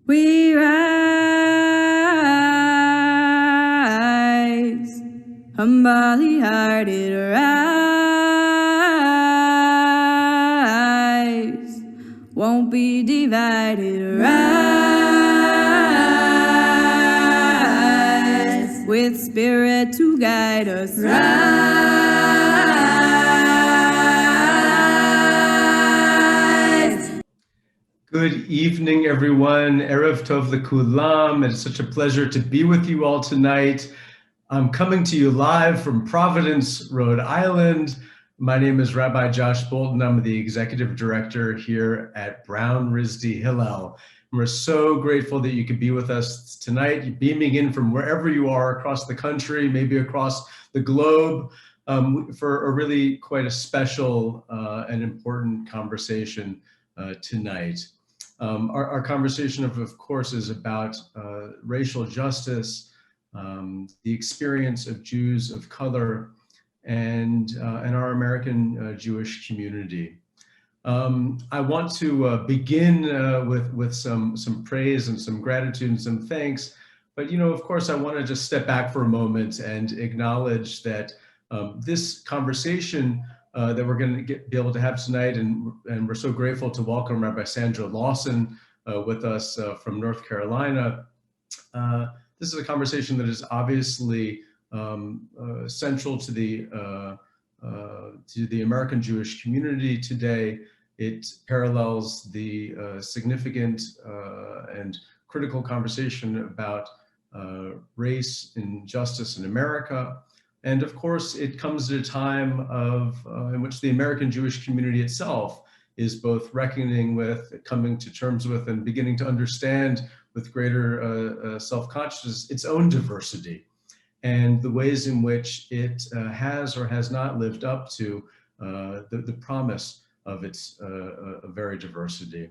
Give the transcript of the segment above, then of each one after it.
We rise, humbly hearted rise, won't be divided, rise, with spirit to guide us, rise. Good evening, everyone. Erev Tov Lekulam. It's such a pleasure to be with you all tonight. I'm coming to you live from Providence, Rhode Island. My name is Rabbi Josh Bolton. I'm the executive director here at Brown RISD Hillel. And we're so grateful that you could be with us tonight. You're beaming in from wherever you are across the country, maybe across the globe, for a really quite a special and important conversation tonight. Our conversation, of course, is about racial justice, the experience of Jews of color, and our American Jewish community. I want to begin with some praise and some gratitude and some thanks, but of course, I want to just step back for a moment and acknowledge that this conversation that we're going to be able to have tonight, and we're so grateful to welcome Rabbi Sandra Lawson with us from North Carolina. This is a conversation that is obviously central to the American Jewish community today. It parallels the significant and critical conversation about race and justice in America. And of course, it comes at a time in which the American Jewish community itself is both reckoning with, coming to terms with, and beginning to understand with greater self-consciousness its own diversity and the ways in which it has or has not lived up to the promise of its very diversity.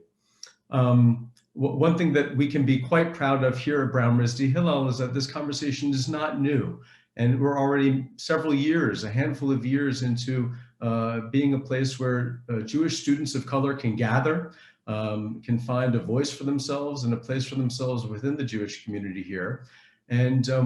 One thing that we can be quite proud of here at Brown RISD Hillel is that this conversation is not new. And we're already several years, a handful of years into being a place where Jewish students of color can gather, can find a voice for themselves and a place for themselves within the Jewish community here. And, I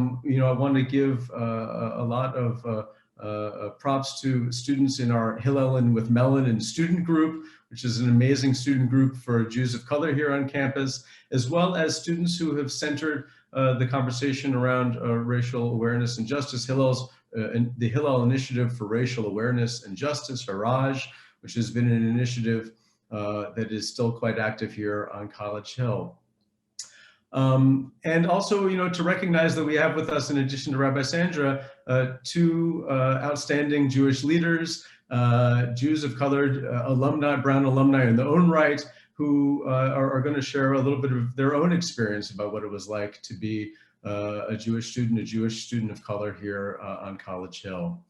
want to give a lot of props to students in our Hillelin with Melanin student group, which is an amazing student group for Jews of color here on campus, as well as students who have centered the conversation around racial awareness and justice. The Hillel Initiative for Racial Awareness and Justice, HARAJ, which has been an initiative that is still quite active here on College Hill. And also, to recognize that we have with us, in addition to Rabbi Sandra, two outstanding Jewish leaders, Jews of color, alumni, Brown alumni in their own right, who are going to share a little bit of their own experience about what it was like to be a Jewish student of color here on College Hill.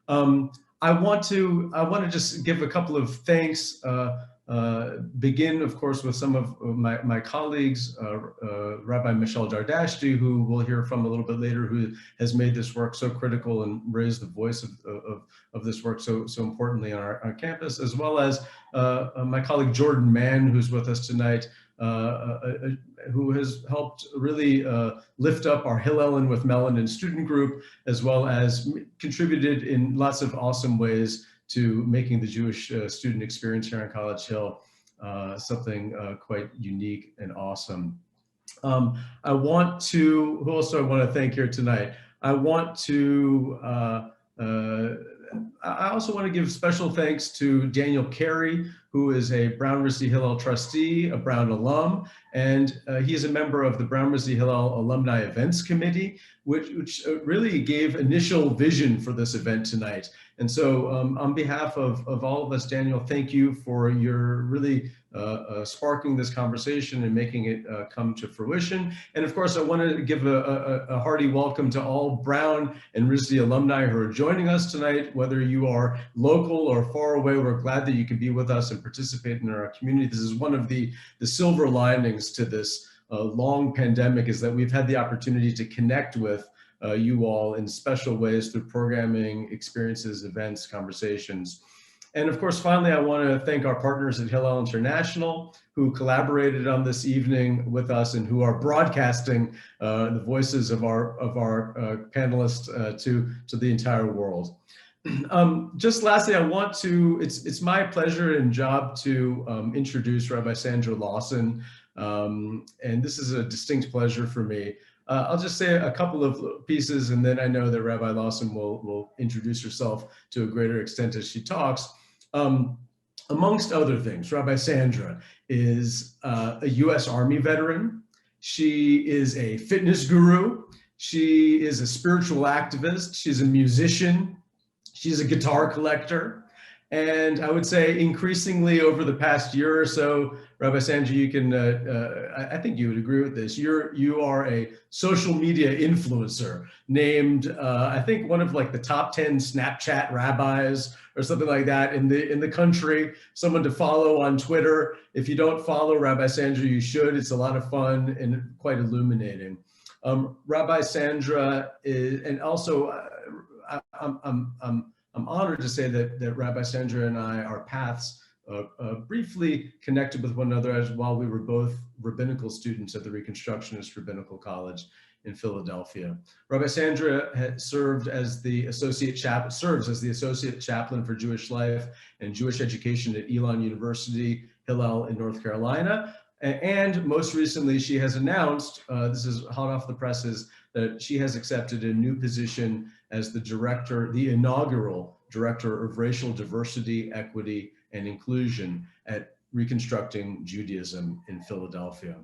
I want to just give a couple of thanks. Begin, of course, with some of my colleagues, Rabbi Michelle Dardashti, who we'll hear from a little bit later, who has made this work so critical and raised the voice of this work so importantly on our campus, as well as my colleague Jordan Mann, who's with us tonight, who has helped really lift up our Hillelin with Melanin student group, as well as contributed in lots of awesome ways to making the Jewish student experience here on College Hill something quite unique and awesome. Who else do I want to thank here tonight? I also want to give special thanks to Daniel Carey, who is a Brown RISD Hillel trustee, a Brown alum, and he is a member of the Brown RISD Hillel Alumni Events Committee, which really gave initial vision for this event tonight. And so on behalf of all of us, Daniel, thank you for your really sparking this conversation and making it come to fruition. And of course, I want to give a hearty welcome to all Brown and RISD alumni who are joining us tonight, whether you are local or far away. We're glad that you could be with us and participate in our community. This is one of the silver linings to this long pandemic, is that we've had the opportunity to connect with you all in special ways through programming, experiences, events, conversations. And of course, finally, I want to thank our partners at Hillel International who collaborated on this evening with us and who are broadcasting the voices of our panelists to the entire world. Just lastly, I want to, it's my pleasure and job to introduce Rabbi Sandra Lawson. And this is a distinct pleasure for me. I'll just say a couple of pieces, and then I know that Rabbi Lawson will introduce herself to a greater extent as she talks. Amongst other things, Rabbi Sandra is a US Army veteran. She is a fitness guru. She is a spiritual activist. She's a musician. She's a guitar collector. And I would say increasingly over the past year or so, Rabbi Sandra, you can, I think you would agree with this. You are a social media influencer named, I think one of like the top 10 Snapchat rabbis or something like that in the country, someone to follow on Twitter. If you don't follow Rabbi Sandra, you should. It's a lot of fun and quite illuminating. Rabbi Sandra is, and also I'm honored to say that Rabbi Sandra and I, our paths briefly connected with one another as while we were both rabbinical students at the Reconstructionist Rabbinical College in Philadelphia. Rabbi Sandra had served as the serves as the associate chaplain for Jewish life and Jewish education at Elon University, Hillel in North Carolina. And most recently, she has announced, this is hot off the presses, that she has accepted a new position as the inaugural director of racial diversity, equity, and inclusion at Reconstructing Judaism in Philadelphia.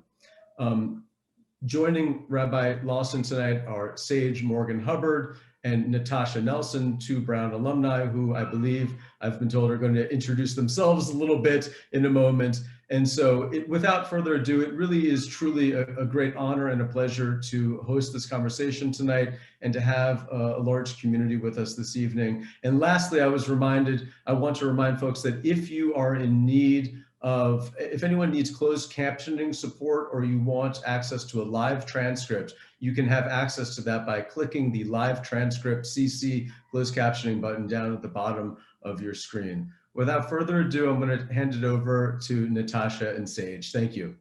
Joining Rabbi Lawson tonight are Sage Morgan-Hubbard and Natasha Nelson, two Brown alumni who I believe I've been told are going to introduce themselves a little bit in a moment. And so without further ado, it really is truly a great honor and a pleasure to host this conversation tonight and to have a large community with us this evening. And lastly, I want to remind folks that if you are in need of, if anyone needs closed captioning support or you want access to a live transcript, you can have access to that by clicking the live transcript CC closed captioning button down at the bottom of your screen. Without further ado, I'm going to hand it over to Natasha and Sage. Thank you.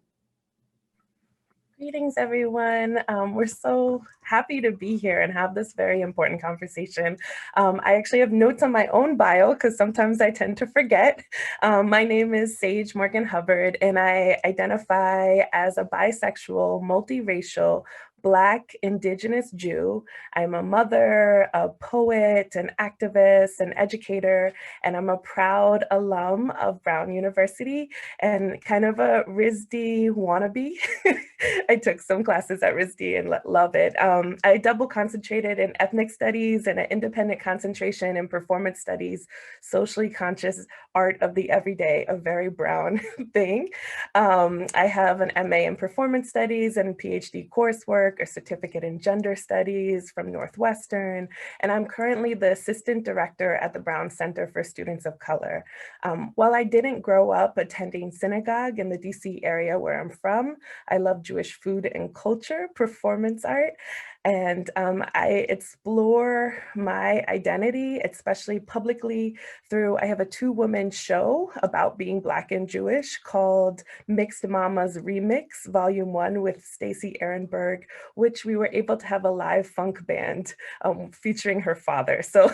Greetings, everyone. We're so happy to be here and have this very important conversation. I actually have notes on my own bio because sometimes I tend to forget. My name is Sage Morgan-Hubbard, and I identify as a bisexual, multiracial, Black Indigenous Jew. I'm a mother, a poet, an activist, an educator, and I'm a proud alum of Brown University and kind of a RISD wannabe. I took some classes at RISD and love it. I double concentrated in ethnic studies and an independent concentration in performance studies, socially conscious art of the everyday, a very Brown thing. I have an MA in performance studies and PhD coursework, a certificate in gender studies from Northwestern, and I'm currently the assistant director at the Brown Center for Students of Color. While I didn't grow up attending synagogue in the DC area where I'm from, I love Jewish food and culture, performance art, and I explore my identity, especially publicly, through, I have a 2-woman show about being Black and Jewish called Mixed Mamas Remix, Volume 1 with Stacey Ehrenberg, which we were able to have a live funk band featuring her father. So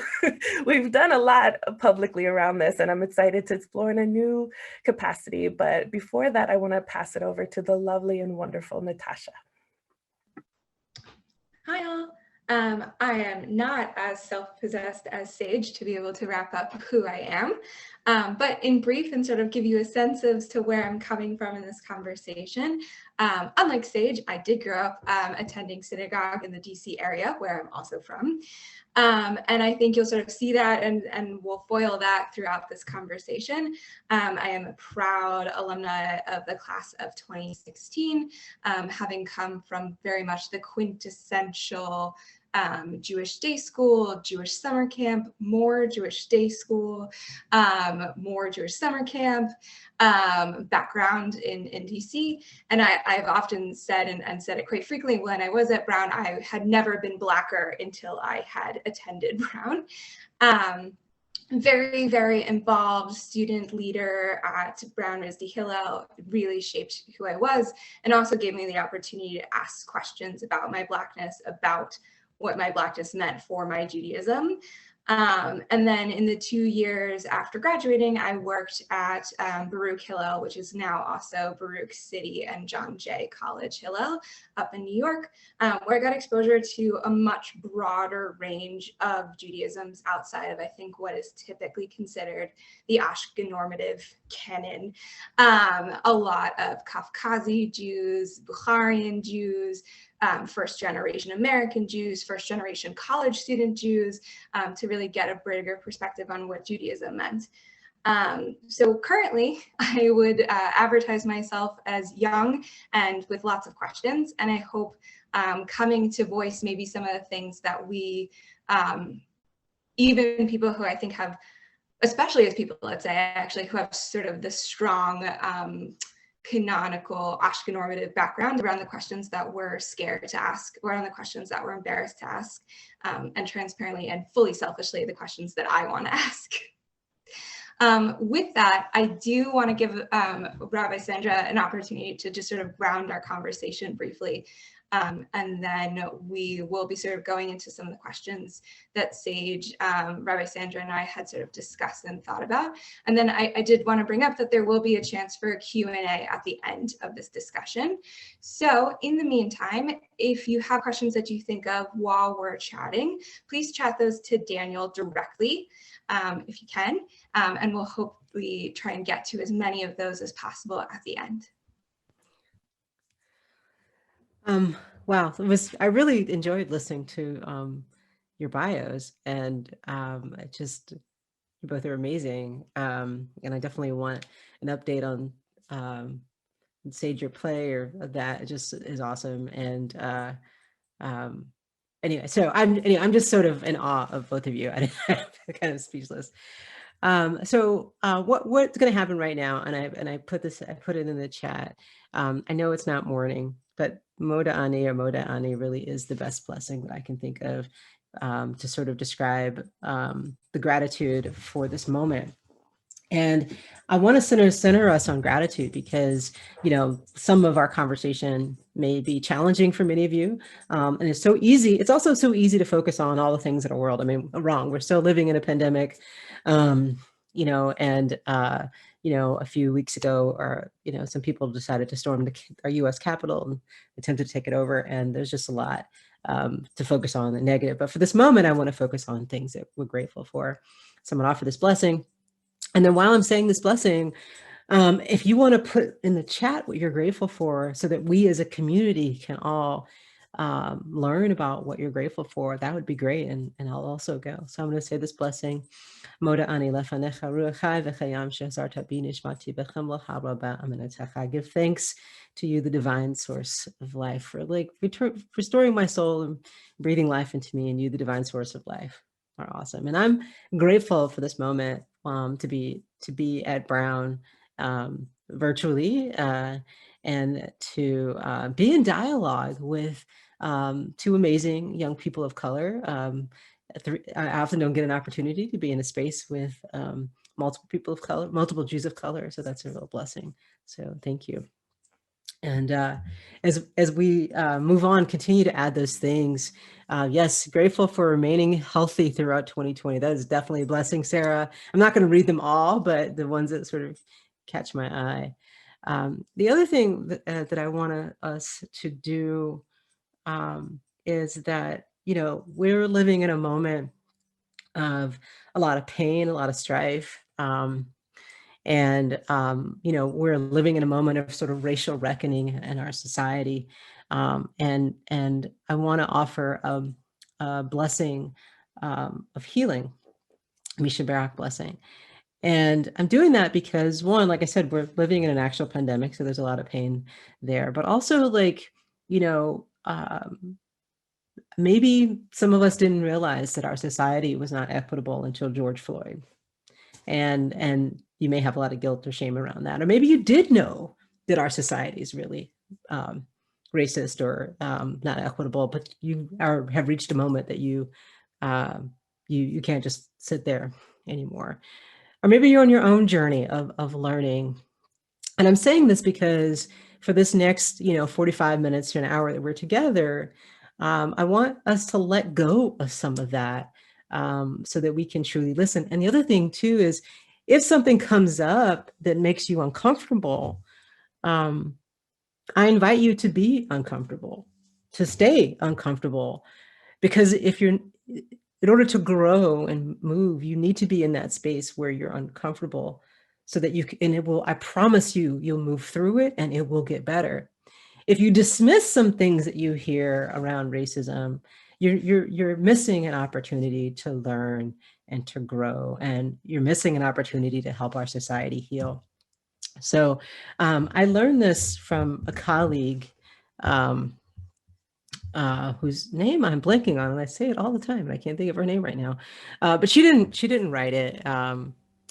we've done a lot publicly around this, and I'm excited to explore in a new capacity. But before that, I want to pass it over to the lovely and wonderful Natasha. Hi all. I am not as self-possessed as Sage to be able to wrap up who I am, but in brief and sort of give you a sense as to where I'm coming from in this conversation. Unlike Sage, I did grow up attending synagogue in the DC area where I'm also from. And I think you'll sort of see that and we'll foil that throughout this conversation. I am a proud alumni of the class of 2016, having come from very much the quintessential Jewish day school, Jewish summer camp, more Jewish day school, more Jewish summer camp, background in DC. And I've often said, and said it quite frequently, when I was at Brown, I had never been Blacker until I had attended Brown. very, very involved student leader at Brown RISD Hillel, really shaped who I was, and also gave me the opportunity to ask questions about my Blackness, about what my Blackness meant for my Judaism. And then in the 2 years after graduating, I worked at Baruch Hillel, which is now also Baruch City and John Jay College Hillel up in New York, where I got exposure to a much broader range of Judaisms outside of, I think, what is typically considered the Ashken normative canon. A lot of Kafkazi Jews, Bukharian Jews, first-generation American Jews, first-generation college student Jews, to really get a bigger perspective on what Judaism meant. So currently, I would advertise myself as young and with lots of questions, and I hope coming to voice maybe some of the things that we, even people who I think have, especially as people, let's say, actually, who have sort of this strong canonical Ashken normative background around the questions that we're scared to ask, around the questions that we're embarrassed to ask, and transparently and fully selfishly the questions that I want to ask. With that, I do want to give Rabbi Sandra an opportunity to just sort of round our conversation briefly. And then we will be sort of going into some of the questions that Sage, Rabbi Sandra and I had sort of discussed and thought about. And then I did want to bring up that there will be a chance for a Q&A at the end of this discussion. So in the meantime, if you have questions that you think of while we're chatting, please chat those to Daniel directly, if you can, and we'll hopefully try and get to as many of those as possible at the end. Wow, I really enjoyed listening to your bios, and you're both are amazing. And I definitely want an update on Sage, your play, or that. It just is awesome. And anyway, so I'm just sort of in awe of both of you. I'm kind of speechless. So what's going to happen right now? And I put it in the chat. I know it's not morning, but Moda Ani really is the best blessing that I can think of to sort of describe the gratitude for this moment. And I want to center us on gratitude because, some of our conversation may be challenging for many of you. And it's so easy. It's also so easy to focus on all the things in the world. I mean, wrong. We're still living in a pandemic, a few weeks ago, some people decided to storm our U.S. Capitol and attempted to take it over. And there's just a lot to focus on the negative. But for this moment, I want to focus on things that we're grateful for. So I'm going to offer this blessing. And then while I'm saying this blessing, if you want to put in the chat what you're grateful for so that we as a community can all learn about what you're grateful for, that would be great. And I'll also go. So I'm going to say this blessing. Moda ani lefanecha ruachai v'chayam shezarta bi nishmati b'chem l'chaba ba'aminatecha. Give thanks to you, the divine source of life, for restoring my soul and breathing life into me, and you, the divine source of life, are awesome. And I'm grateful for this moment to be at Brown virtually and to be in dialogue with two amazing young people of color. I often don't get an opportunity to be in a space with multiple people of color, multiple Jews of color. So that's a real blessing. So thank you. And as we move on, continue to add those things. Yes, grateful for remaining healthy throughout 2020. That is definitely a blessing, Sarah. I'm not going to read them all, but the ones that sort of catch my eye. The other thing that I want us to do is that, we're living in a moment of a lot of pain, a lot of strife. And we're living in a moment of sort of racial reckoning in our society. And I want to offer a blessing of healing, Misha Barak blessing. And I'm doing that because, one, like I said, we're living in an actual pandemic, so there's a lot of pain there. But also, maybe some of us didn't realize that our society was not equitable until George Floyd. And you may have a lot of guilt or shame around that. Or maybe you did know that our society is really racist or not equitable, but you have reached a moment that you can't just sit there anymore. Or maybe you're on your own journey of learning. And I'm saying this because for this next, 45 minutes to an hour that we're together, I want us to let go of some of that, so that we can truly listen. And the other thing too is, if something comes up that makes you uncomfortable, I invite you to be uncomfortable, to stay uncomfortable, because in order to grow and move, you need to be in that space where you're uncomfortable, so that I promise you'll move through it and it will get better. If you dismiss some things that you hear around racism, you're missing an opportunity to learn and to grow, and you're missing an opportunity to help our society heal. So I learned this from a colleague, whose name I'm blanking on, and I say it all the time, and I can't think of her name right now. But she didn't write it.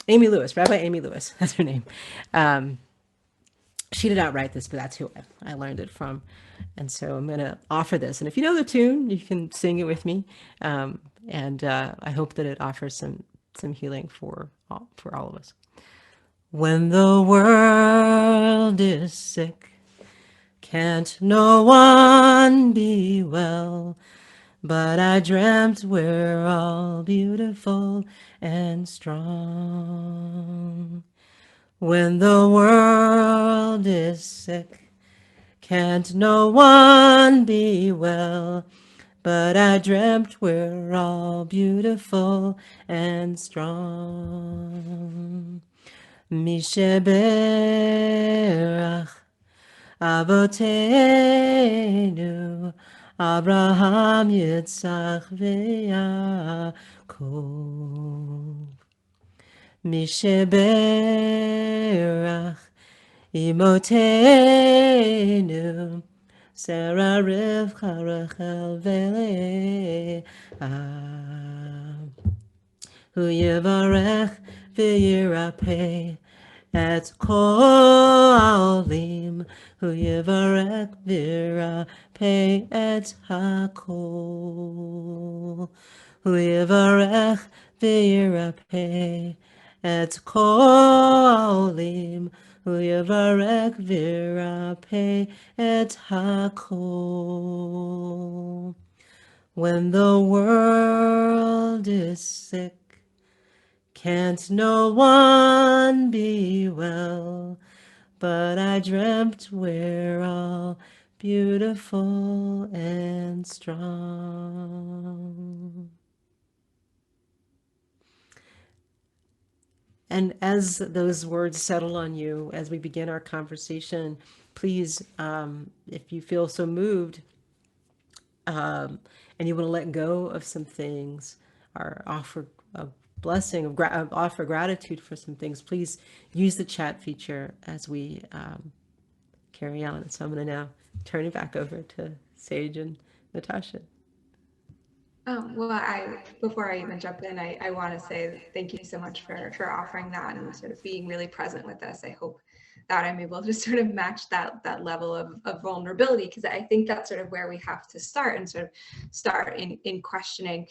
Amy Lewis, Rabbi Amy Lewis, that's her name. She did not write this, but that's who I learned it from. And so I'm going to offer this. And if you know the tune, you can sing it with me. And I hope that it offers some healing for all of us. When the world is sick, can't no one be well, but I dreamt we're all beautiful and strong. When the world is sick, can't no one be well, but I dreamt we're all beautiful and strong. Misheberach Avotenu Abraham, Yitzchak, veYaakov. Misheberach Imotenu Sarah, Rivka, Rachel, veLeah. Hu yivarech v'yirapeh et kol ha'olim. Hu yivarech v'yirapeh et hakol. Hu yivarech v'yirapeh et kol ha'olim. Hu yivarech v'yirapeh et hakol. When the world is sick, can't no one be well, but I dreamt we're all beautiful and strong. And as those words settle on you, as we begin our conversation, please, if you feel so moved, and you want to let go of some things, or offer a blessing of offer gratitude for some things, please use the chat feature as we carry on. So I'm going to now turn it back over to Sage and Natasha. Well, before I even jump in, I want to say thank you so much for offering that and sort of being really present with us. I hope that I'm able to sort of match that level of vulnerability, because I think that's sort of where we have to start and sort of start in questioning.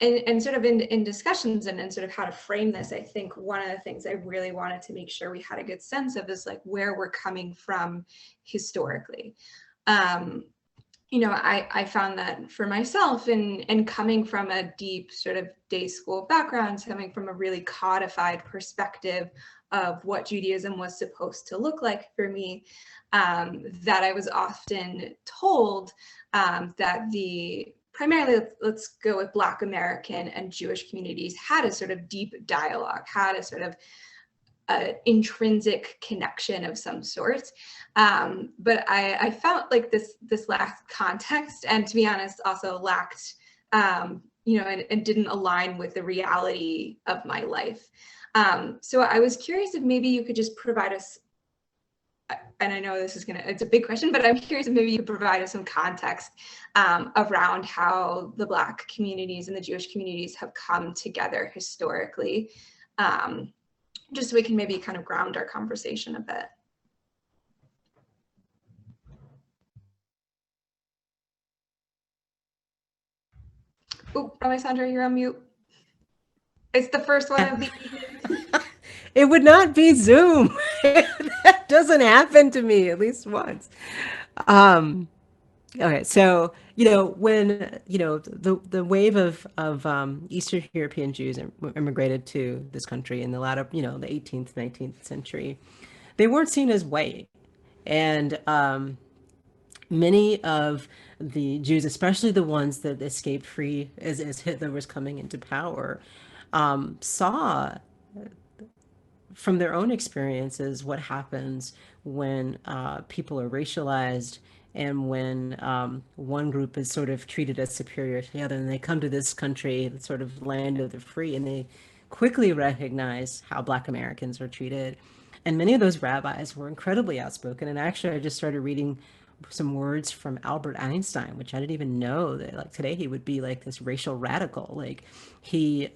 And sort of in discussions and sort of how to frame this. I think one of the things I really wanted to make sure we had a good sense of is like where we're coming from historically. I found that for myself and coming from a deep sort of day school background, coming from a really codified perspective of what Judaism was supposed to look like for me, that I was often told that primarily, let's go with Black American and Jewish communities, had a sort of deep dialogue, had a sort of intrinsic connection of some sort. But I felt like this lacked context, and to be honest, also lacked, and didn't align with the reality of my life. So I was curious if maybe you could just provide us, and I know it's a big question, but I'm curious if maybe you could provide us some context around how the Black communities and the Jewish communities have come together historically, just so we can maybe kind of ground our conversation a bit. Oh, Rabbi Sandra, you're on mute. It's the first one of the evening. It would not be Zoom. That doesn't happen to me at least once. Okay, so when the wave of Eastern European Jews immigrated to this country in the latter the 18th, 19th century, they weren't seen as white, and many of the Jews, especially the ones that escaped free as Hitler was coming into power, saw from their own experiences what happens when people are racialized and when one group is sort of treated as superior to the other, and they come to this country, the sort of land of the free, and they quickly recognize how Black Americans are treated. And many of those rabbis were incredibly outspoken. And actually, I just started reading some words from Albert Einstein, which I didn't even know that like today he would be like this racial radical. Like he,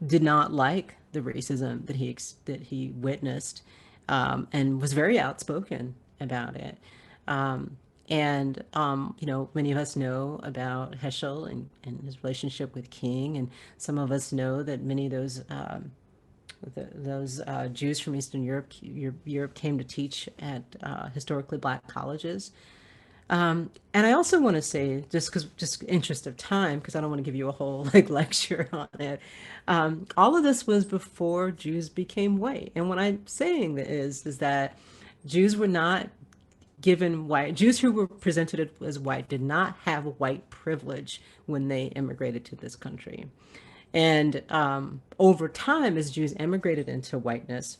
did not like the racism that he witnessed, and was very outspoken about it. Many of us know about Heschel and his relationship with King, and some of us know that many of those Jews from Eastern Europe came to teach at historically Black colleges. And I also want to say, just interest of time, because I don't want to give you a whole lecture on it. All of this was before Jews became white. And what I'm saying is that Jews were not given white. Jews who were presented as white did not have white privilege when they immigrated to this country. And over time, as Jews immigrated into whiteness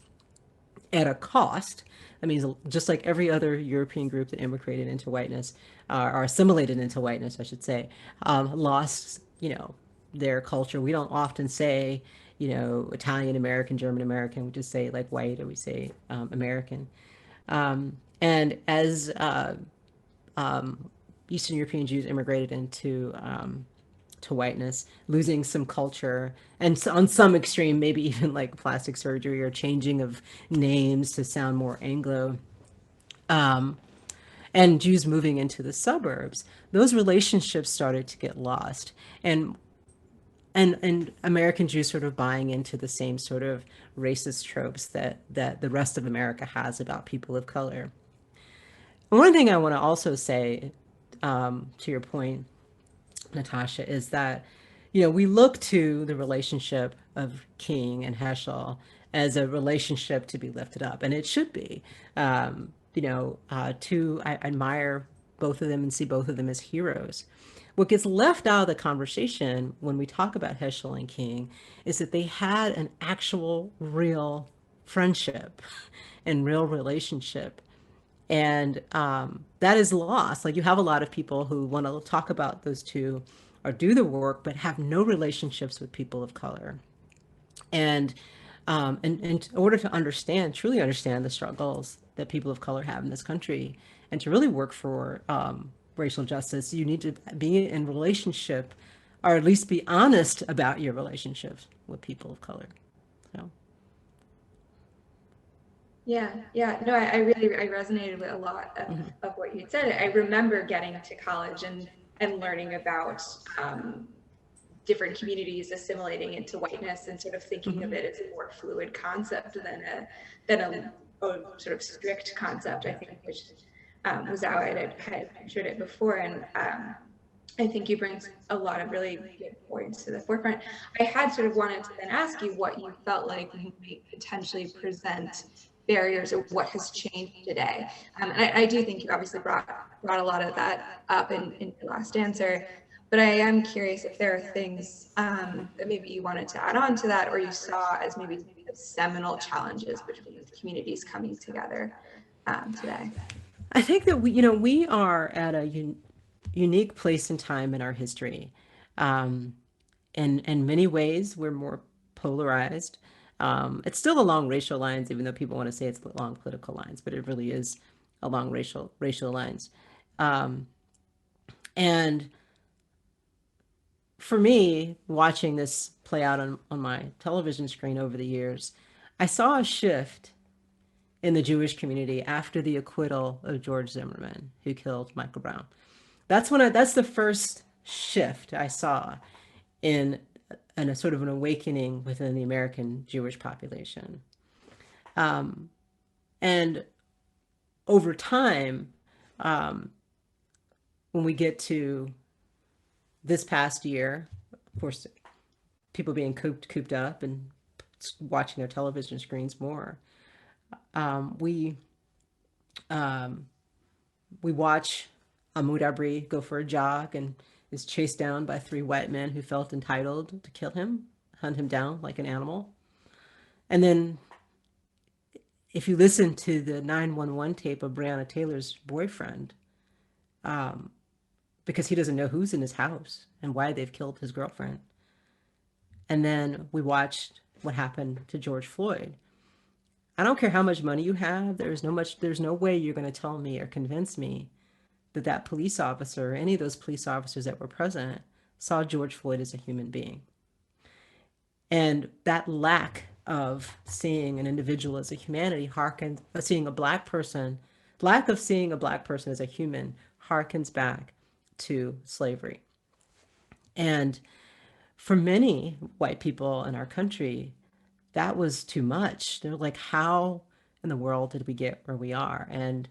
at a cost, I mean, just like every other European group that immigrated into whiteness, or assimilated into whiteness, I should say, lost, their culture. We don't often say, Italian American, German American. We just say like white, or we say American. And as Eastern European Jews immigrated into to whiteness, losing some culture, and so on some extreme, maybe even like plastic surgery or changing of names to sound more Anglo, and Jews moving into the suburbs, those relationships started to get lost, and American Jews sort of buying into the same sort of racist tropes that the rest of America has about people of color. One thing I want to also say, to your point, Natasha, is that, we look to the relationship of King and Heschel as a relationship to be lifted up, and it should be. I admire both of them and see both of them as heroes. What gets left out of the conversation when we talk about Heschel and King is that they had an actual real friendship and real relationship. And that is lost. Like, you have a lot of people who want to talk about those two or do the work, but have no relationships with people of color. And in order to truly understand the struggles that people of color have in this country, and to really work for racial justice, you need to be in relationship, or at least be honest about your relationships with people of color. So. Yeah. No, I really resonated with a lot of what you said. I remember getting to college and learning about different communities assimilating into whiteness, and sort of thinking of it as a more fluid concept than a sort of strict concept, I think, which was how I had pictured it before. And I think you bring a lot of really good points to the forefront. I had sort of wanted to then ask you what you felt like might potentially present barriers, or what has changed today. And I do think you obviously brought a lot of that up in your last answer, but I am curious if there are things that maybe you wanted to add on to that, or you saw as maybe seminal challenges between the communities coming together today. I think that we are at a unique place in time in our history. In many ways, we're more polarized. It's still along racial lines, even though people want to say it's along political lines, but it really is along racial lines. And for me, watching this play out on my television screen over the years, I saw a shift in the Jewish community after the acquittal of George Zimmerman, who killed Michael Brown. That's the first shift I saw in a sort of an awakening within the American Jewish population. And over time, when we get to this past year, of course, people being cooped up and watching their television screens more, we watch Ahmaud Arbery go for a jog and is chased down by 3 white men who felt entitled to kill him, hunt him down like an animal. And then if you listen to the 911 tape of Breonna Taylor's boyfriend, because he doesn't know who's in his house and why they've killed his girlfriend. And then we watched what happened to George Floyd. I don't care how much money you have. There's no way you're going to tell me or convince me that that police officer or any of those police officers that were present saw George Floyd as a human being. And that lack of seeing an individual as a humanity lack of seeing a black person as a human harkens back to slavery. And for many white people in our country, that was too much. They're like, how in the world did we get where we are? And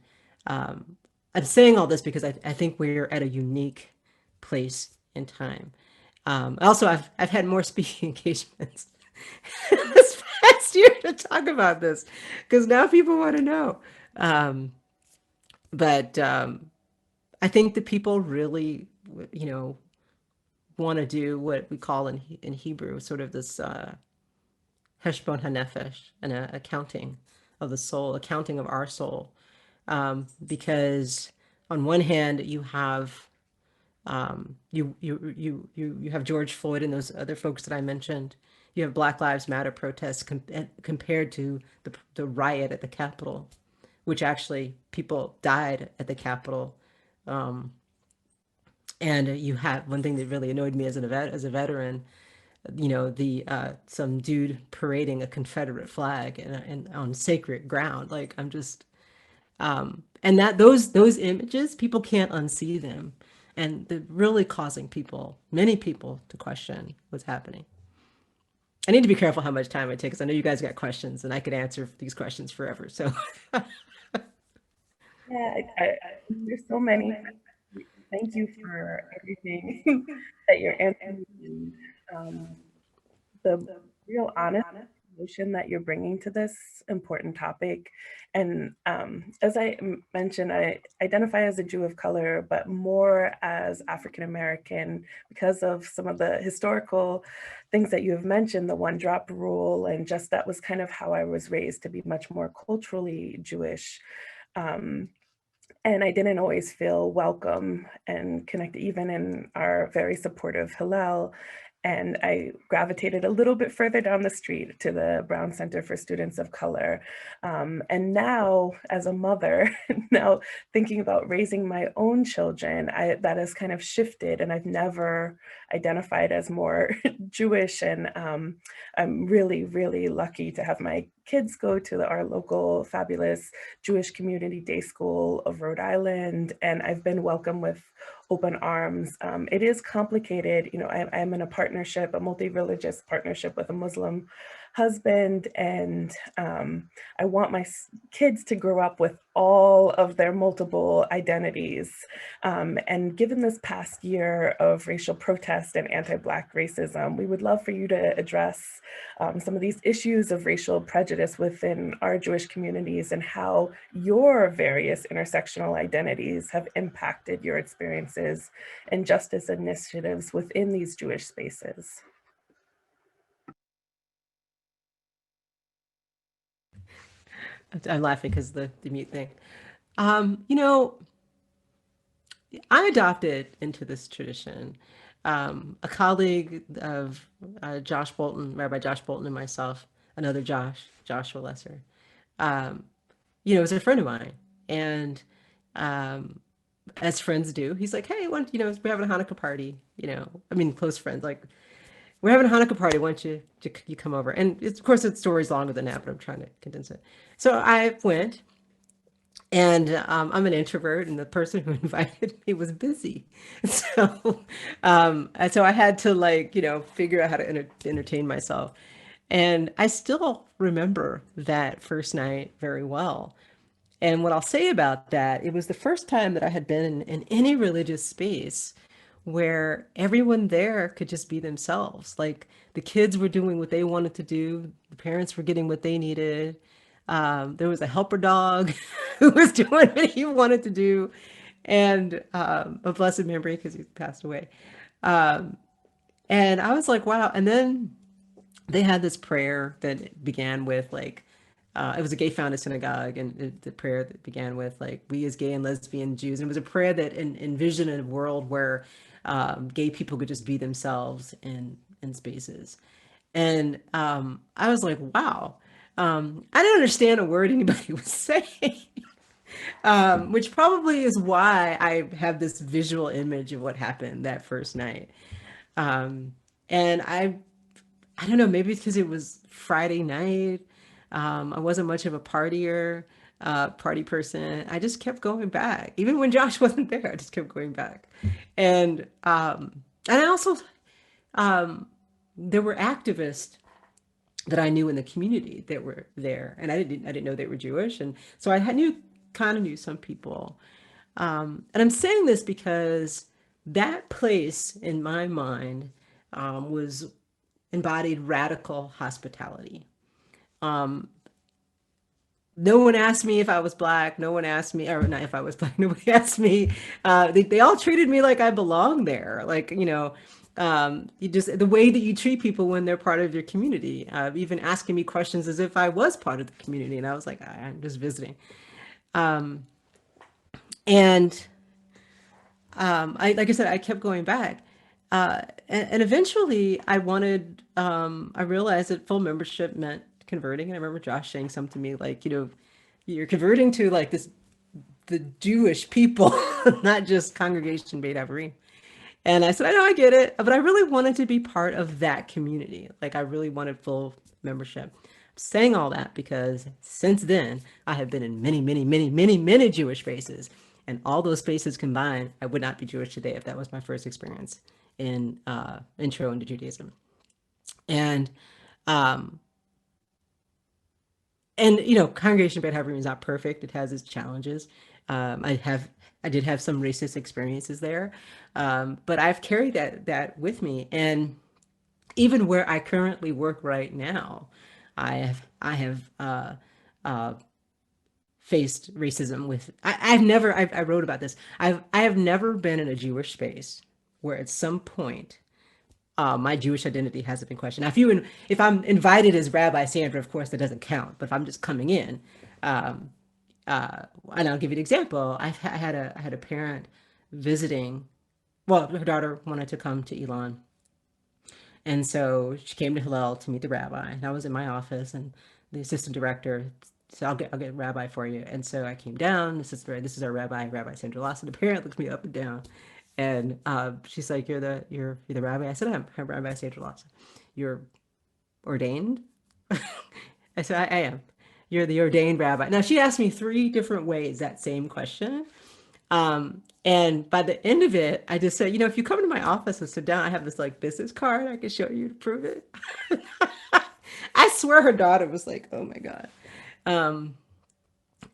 I'm saying all this because I think we're at a unique place in time. Also, I've had more speaking engagements this past year to talk about this because now people want to know. But I think that people really, want to do what we call in Hebrew sort of this heshbon hanefesh, an accounting of the soul, accounting of our soul, because on one hand you have you have George Floyd and those other folks that I mentioned. You have Black Lives Matter protests compared to the riot at the Capitol, which actually people died at the Capitol. And you have one thing that really annoyed me as a veteran, some dude parading a Confederate flag and on sacred ground. Like I'm just, and that those images, people can't unsee them, and they're really causing many people to question what's happening. I need to be careful how much time I take because I know you guys got questions and I could answer these questions forever. So yeah, there's so many. Thank you for everything that you're answering. The real honest emotion that you're bringing to this important topic. And as I mentioned, I identify as a Jew of color, but more as African American because of some of the historical things that you have mentioned, the one drop rule, and just that was kind of how I was raised to be much more culturally Jewish. And I didn't always feel welcome and connected, even in our very supportive Hillel. And I gravitated a little bit further down the street to the Brown Center for Students of Color. And now, as a mother, now thinking about raising my own children, that has kind of shifted, and I've never identified as more Jewish. And I'm really, really lucky to have my kids go to our local fabulous Jewish community day school of Rhode Island, and I've been welcomed with open arms. It is complicated. I'm in a multi-religious partnership with a Muslim husband, and I want my kids to grow up with all of their multiple identities. And given this past year of racial protest and anti-Black racism, we would love for you to address some of these issues of racial prejudice within our Jewish communities and how your various intersectional identities have impacted your experiences and justice initiatives within these Jewish spaces. I'm laughing because the mute thing. I adopted into this tradition. A colleague of Josh Bolton, Rabbi Josh Bolton, and myself, another Joshua Lesser, was a friend of mine. And as friends do, he's like, hey, we're having a Hanukkah party, close friends, like, we're having a Hanukkah party. Why don't you come over? And of course, the story's longer than that, but I'm trying to condense it. So I went, And I'm an introvert, and the person who invited me was busy. So I had to, like, figure out how to entertain myself. And I still remember that first night very well. And what I'll say about that, it was the first time that I had been in any religious space where everyone there could just be themselves. Like, the kids were doing what they wanted to do, the parents were getting what they needed. There was a helper dog who was doing what he wanted to do, and a blessed memory because he passed away. Um, and I was like, wow. And then they had this prayer that began with, like, it was a gay founded synagogue, and the prayer that began with, like, we as gay and lesbian Jews. And it was a prayer that envisioned a world where gay people could just be themselves in spaces. And I was like, wow. I didn't understand a word anybody was saying, which probably is why I have this visual image of what happened that first night. And I don't know, maybe it's because it was Friday night. I wasn't much of a party person. I just kept going back. Even when Josh wasn't there, I just kept going back. And I also, there were activists that I knew in the community that were there, and I didn't know they were Jewish. And so I kind of knew some people. And I'm saying this because that place in my mind was embodied radical hospitality. No one asked me if I was Black. No one asked me, or not if I was Black. Nobody asked me. They all treated me like I belonged there. Like, you just, the way that you treat people when they're part of your community, even asking me questions as if I was part of the community. And I was like, I'm just visiting. And like I said, I kept going back. And eventually I realized that full membership meant converting. And I remember Josh saying something to me like, you're converting to, like, the Jewish people, not just Congregation Beit Averim. And I said, I know, I get it, but I really wanted to be part of that community. Like, I really wanted full membership. I'm saying all that because since then, I have been in many, many, many, many, many Jewish spaces. And all those spaces combined, I would not be Jewish today if that was my first experience in intro into Judaism. And Congregation Beit Averim is not perfect. It has its challenges. I did have some racist experiences there, but I've carried that with me. And even where I currently work right now, I have faced racism with. I wrote about this. I have never been in a Jewish space where at some point my Jewish identity hasn't been questioned. Now, if I'm invited as Rabbi Sandra, of course that doesn't count. But if I'm just coming in, and I'll give you an example. I had a parent visiting. Well, her daughter wanted to come to Elon, and so she came to Hillel to meet the rabbi. And I was in my office, and the assistant director said, "I'll get a rabbi for you." And so I came down. This is our rabbi, Rabbi Sandra Lawson. The parent looked me up and down, and she's like, "You're the rabbi?" I said, "I'm Rabbi Sandra Lawson." "You're ordained?" I said, I am. "You're the ordained rabbi." Now, she asked me 3 different ways that same question. And by the end of it, I just said, if you come to my office and sit down, I have this, like, business card I can show you to prove it. I swear her daughter was like, oh my God.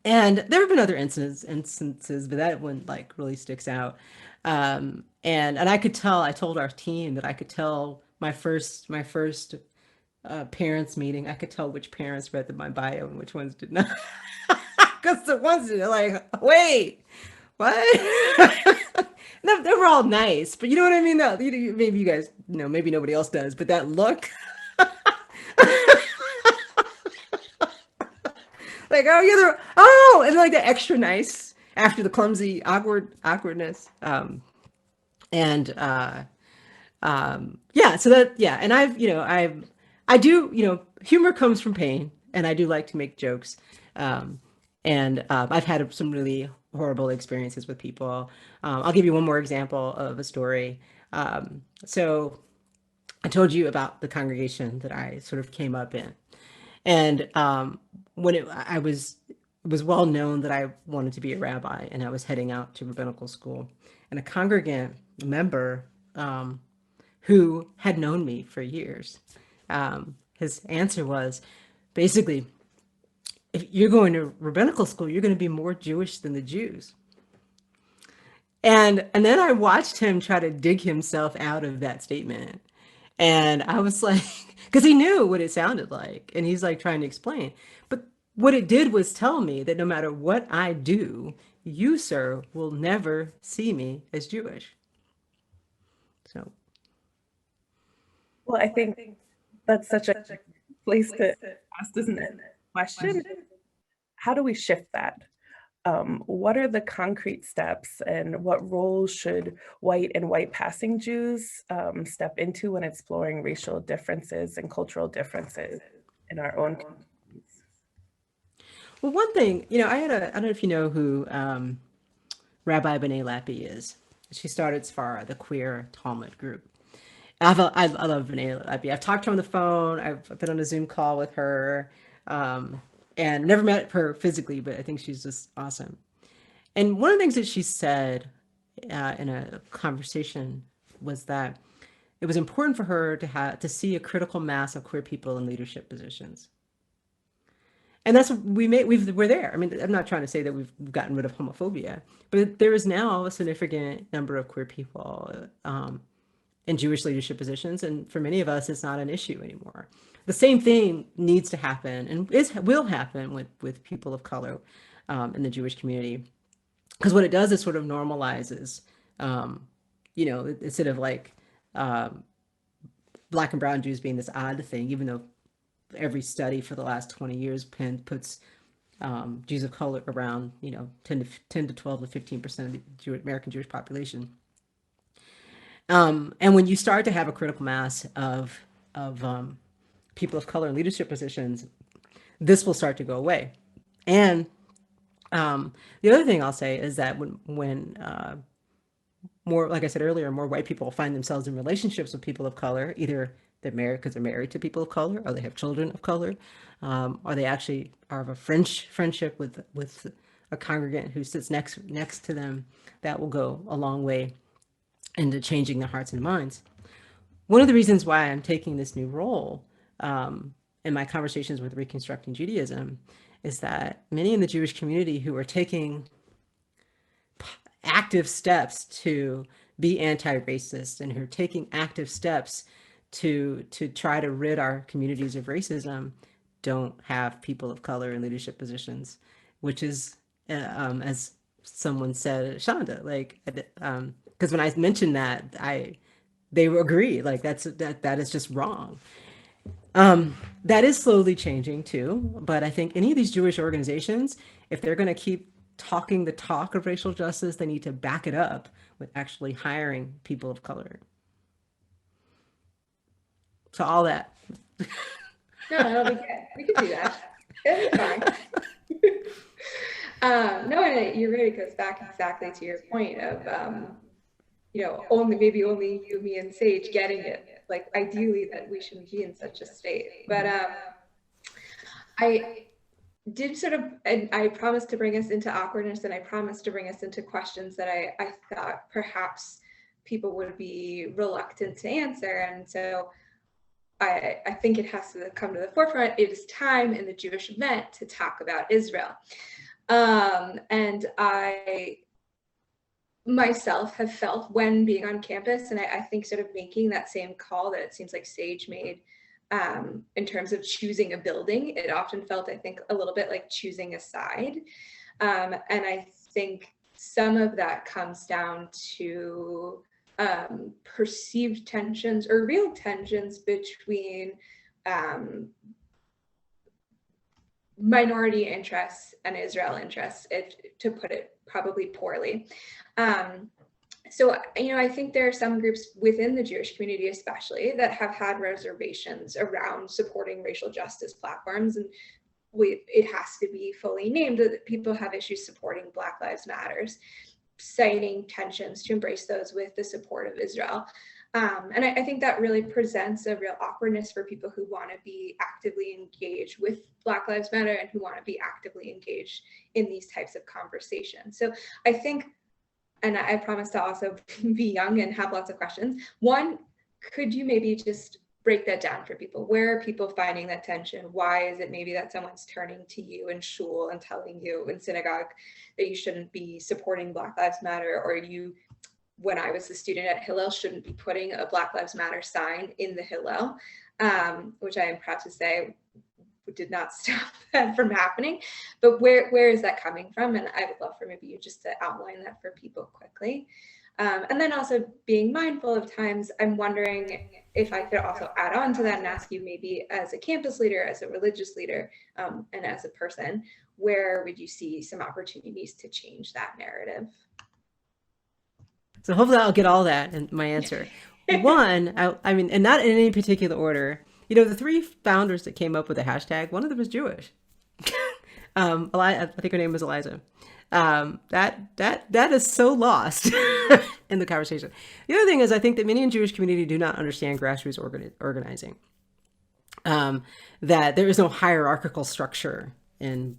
And there have been other instances, but that one, like, really sticks out. And I could tell, I told our team that I could tell my first parents meeting, I could tell which parents read my bio and which ones did not. Because the ones that are like, wait, what? No, they were all nice, but you know what I mean? No, maybe you guys, maybe nobody else does, but that look. Like, and like the extra nice after the clumsy awkwardness. Yeah, so that, yeah. And I do, humor comes from pain, and I do like to make jokes. And I've had some really horrible experiences with people. I'll give you one more example of a story. So I told you about the congregation that I sort of came up in. And when I was it was well known that I wanted to be a rabbi, and I was heading out to rabbinical school. And a congregant member who had known me for years, his answer was basically, if you're going to rabbinical school, you're going to be more Jewish than the Jews. And then I watched him try to dig himself out of that statement. And I was like, because he knew what it sounded like. And he's like trying to explain. But what it did was tell me that no matter what I do, you, sir, will never see me as Jewish. So. Well, I think that's such a place to ask, isn't it? Question, how do we shift that? What are the concrete steps, and what roles should white and white passing Jews step into when exploring racial differences and cultural differences in our own communities? Well, one thing, I don't know if you know who Rabbi B'nai Lappi is. She started SFARA, the queer Talmud group. I love B'nai Lappi. I've talked to her on the phone. I've been on a Zoom call with her. And never met her physically, but I think she's just awesome. And one of the things that she said in a conversation was that it was important for her to see a critical mass of queer people in leadership positions. And that's what we're there. I mean, I'm not trying to say that we've gotten rid of homophobia, but there is now a significant number of queer people in Jewish leadership positions. And for many of us, it's not an issue anymore. The same thing needs to happen and will happen with people of color in the Jewish community. Because what it does is sort of normalizes, instead of like Black and brown Jews being this odd thing, even though every study for the last 20 years puts Jews of color around, 10 to 12 to 15% of the American Jewish population. And when you start to have a critical mass of people of color in leadership positions, this will start to go away. And the other thing I'll say is that when more, like I said earlier, more white people find themselves in relationships with people of color, either they're married because they're married to people of color, or they have children of color, or they actually are of a friendship with a congregant who sits next to them, that will go a long way into changing their hearts and minds. One of the reasons why I'm taking this new role in my conversations with Reconstructing Judaism is that many in the Jewish community who are taking active steps to be anti-racist and who are taking active steps to try to rid our communities of racism don't have people of color in leadership positions, which is, as someone said, Shonda, because when I mentioned that, they agree, like that is just wrong. That is slowly changing too, but I think any of these Jewish organizations, if they're going to keep talking the talk of racial justice, they need to back it up with actually hiring people of color. So all that. No, that'll be good. We can do that. It'll be fine. No, and you're right. It goes back exactly to your point of, only you, me, and Sage getting it. Like, ideally, that we shouldn't be in such a state. But I did and I promised to bring us into awkwardness, and I promised to bring us into questions that I thought perhaps people would be reluctant to answer. And so I think it has to come to the forefront. It is time in the Jewish event to talk about Israel. And I myself have felt when being on campus, and I think sort of making that same call that it seems like Sage made in terms of choosing a building, it often felt, I think, a little bit like choosing a side. And I think some of that comes down to perceived tensions or real tensions between minority interests and Israel interests, to put it probably poorly. So, I think there are some groups within the Jewish community, especially, that have had reservations around supporting racial justice platforms. And it has to be fully named that people have issues supporting Black Lives Matters, citing tensions to embrace those with the support of Israel. And I think that really presents a real awkwardness for people who want to be actively engaged with Black Lives Matter and who want to be actively engaged in these types of conversations. So I think, and I promise to also be young and have lots of questions. One, could you maybe just break that down for people? Where are people finding that tension? Why is it maybe that someone's turning to you in shul and telling you in synagogue that you shouldn't be supporting Black Lives Matter, or you, when I was a student at Hillel, shouldn't be putting a Black Lives Matter sign in the Hillel, which I am proud to say did not stop that from happening. But where is that coming from? And I would love for maybe you just to outline that for people quickly. And then also being mindful of times, I'm wondering if I could also add on to that and ask you, maybe as a campus leader, as a religious leader, and as a person, where would you see some opportunities to change that narrative? So hopefully I'll get all that in my answer. One, I mean, and not in any particular order, you know, the three founders that came up with the hashtag, one of them was Jewish. I think her name was Eliza. That is so lost in the conversation. The other thing is, I think that many in Jewish community do not understand grassroots organizing. That there is no hierarchical structure in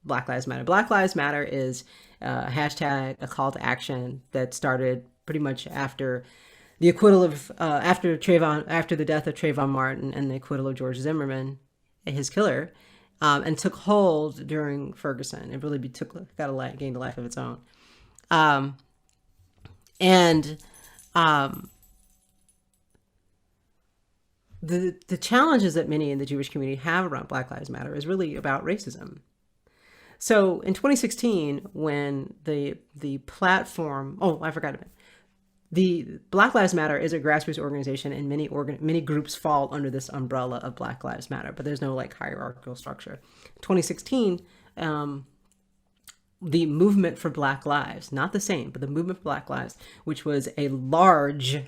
Black Lives Matter. Black Lives Matter is a hashtag, a call to action that started pretty much after the acquittal of after the death of Trayvon Martin and the acquittal of George Zimmerman, his killer. And took hold gained a life of its own. The challenges that many in the Jewish community have around Black Lives Matter is really about racism. So in 2016, when the platform, I forgot about it. The Black Lives Matter is a grassroots organization, and many groups fall under this umbrella of Black Lives Matter, but there's no like hierarchical structure. 2016, the movement for Black Lives, not the same, but the movement for Black Lives, which was a large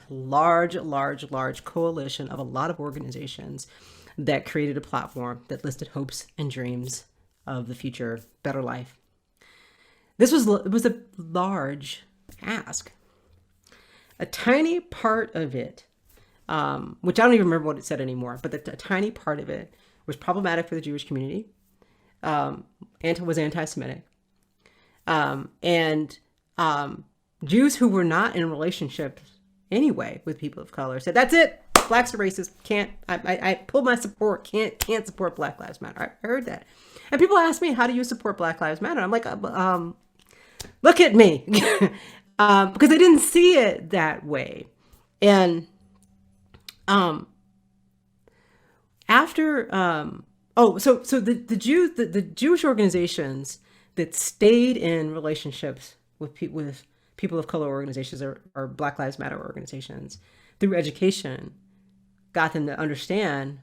coalition of a lot of organizations that created a platform that listed hopes and dreams of the future, better life. It was a large ask. A tiny part of it, which I don't even remember what it said anymore, but a tiny part of it was problematic for the Jewish community, was anti-Semitic. And Jews who were not in relationships anyway with people of color said, that's it, Blacks are racist, I pulled my support, can't support Black Lives Matter. I heard that. And people ask me, how do you support Black Lives Matter? I'm like, look at me. Because they didn't see it that way. And so the Jewish organizations that stayed in relationships with people of color organizations or Black Lives Matter organizations through education got them to understand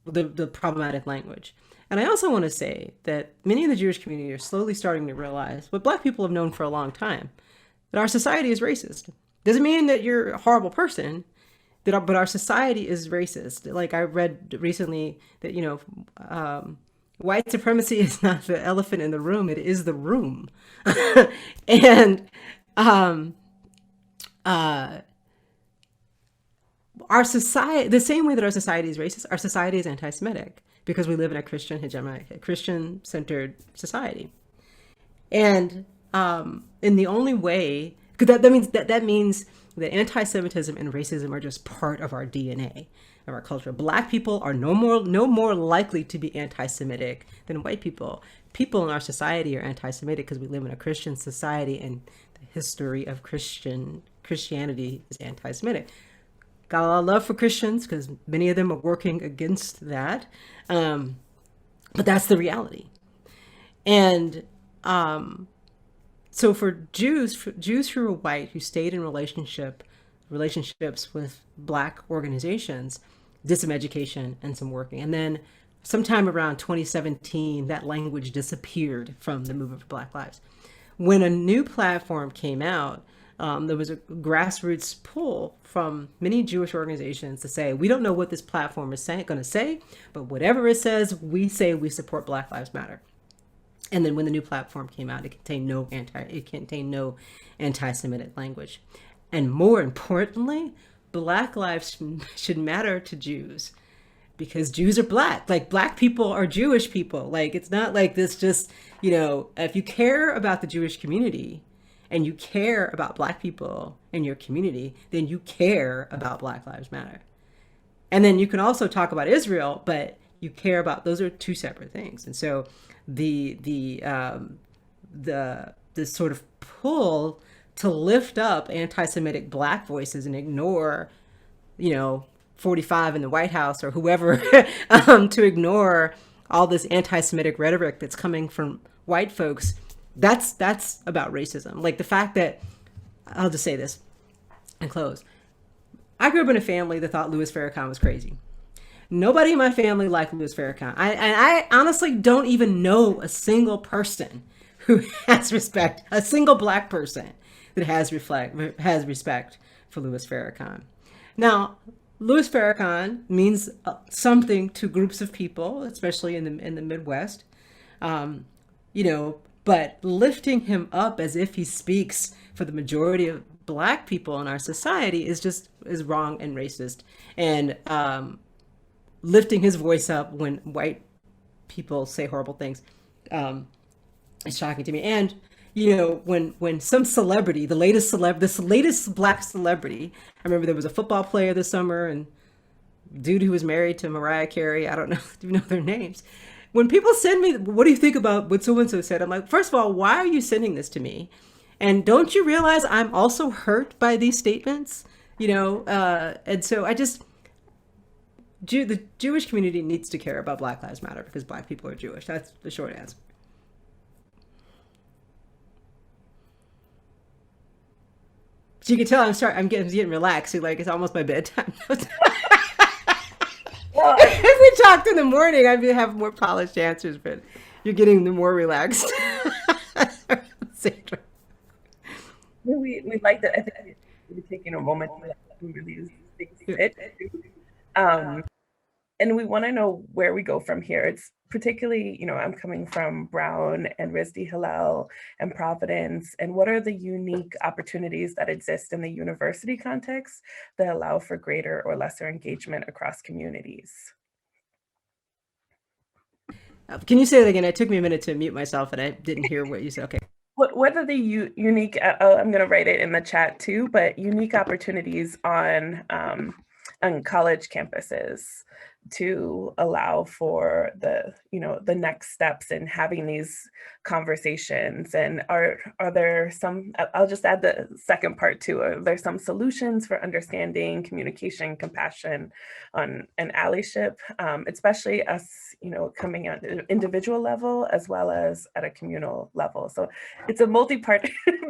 the problematic language. And I also want to say that many in the Jewish community are slowly starting to realize what Black people have known for a long time, that our society is racist. Doesn't mean that you're a horrible person, but our society is racist. Like I read recently that, white supremacy is not the elephant in the room, it is the room. And our society, the same way that our society is racist, our society is anti-Semitic, because we live in a Christian-centered society. And in the only way, because that means that anti-Semitism and racism are just part of our DNA, of our culture. Black people are no more likely to be anti-Semitic than white people. People in our society are anti-Semitic because we live in a Christian society, and the history of Christianity is anti-Semitic. Got a lot of love for Christians because many of them are working against that. But that's the reality. And so for Jews who are white, who stayed in relationships with Black organizations, did some education and some working. And then sometime around 2017, that language disappeared from the movement for Black Lives. When a new platform came out, there was a grassroots pull from many Jewish organizations to say, we don't know what this platform is going to say, but whatever it says, we say we support Black Lives Matter. And then when the new platform came out, it contained no anti-Semitic language. And more importantly, Black lives should matter to Jews, because Jews are Black. Like, Black people are Jewish people. Like, it's not like this just, if you care about the Jewish community and you care about Black people in your community, then you care about Black Lives Matter. And then you can also talk about Israel, but you care about, those are two separate things. And so the sort of pull to lift up anti-Semitic Black voices and ignore, 45 in the White House or whoever, to ignore all this anti-Semitic rhetoric that's coming from white folks, that's about racism. Like, the fact that, I'll just say this and close. I grew up in a family that thought Louis Farrakhan was crazy. Nobody in my family liked Louis Farrakhan. I honestly don't even know a single person who has respect, a single Black person that has respect for Louis Farrakhan. Now, Louis Farrakhan means something to groups of people, especially in the Midwest, but lifting him up as if he speaks for the majority of Black people in our society is wrong and racist. And lifting his voice up when white people say horrible things is shocking to me. And when some celebrity, this latest Black celebrity, I remember there was a football player this summer and dude who was married to Mariah Carey. I don't know, do you know their names? When people send me, what do you think about what so-and-so said? I'm like, first of all, why are you sending this to me? And don't you realize I'm also hurt by these statements? And so the Jewish community needs to care about Black Lives Matter because Black people are Jewish. That's the short answer. So you can tell I'm getting relaxed. So, like, it's almost my bedtime. Well, if we talked in the morning, I'd have more polished answers, but you're getting more relaxed. Sandra. We like that. I think we're taking a moment to really think it. And we want to know where we go from here. It's particularly, I'm coming from Brown and RISD Hillel and Providence, and what are the unique opportunities that exist in the university context that allow for greater or lesser engagement across communities? Can you say that again? It took me a minute to mute myself and I didn't hear what you said. Okay. What are the unique, I'm going to write it in the chat too, but unique opportunities on college campuses to allow for the next steps in having these conversations? And are there some, I'll just add the second part too, are there some solutions for understanding communication, compassion and allyship, especially us, coming at an individual level as well as at a communal level? So it's a multi-part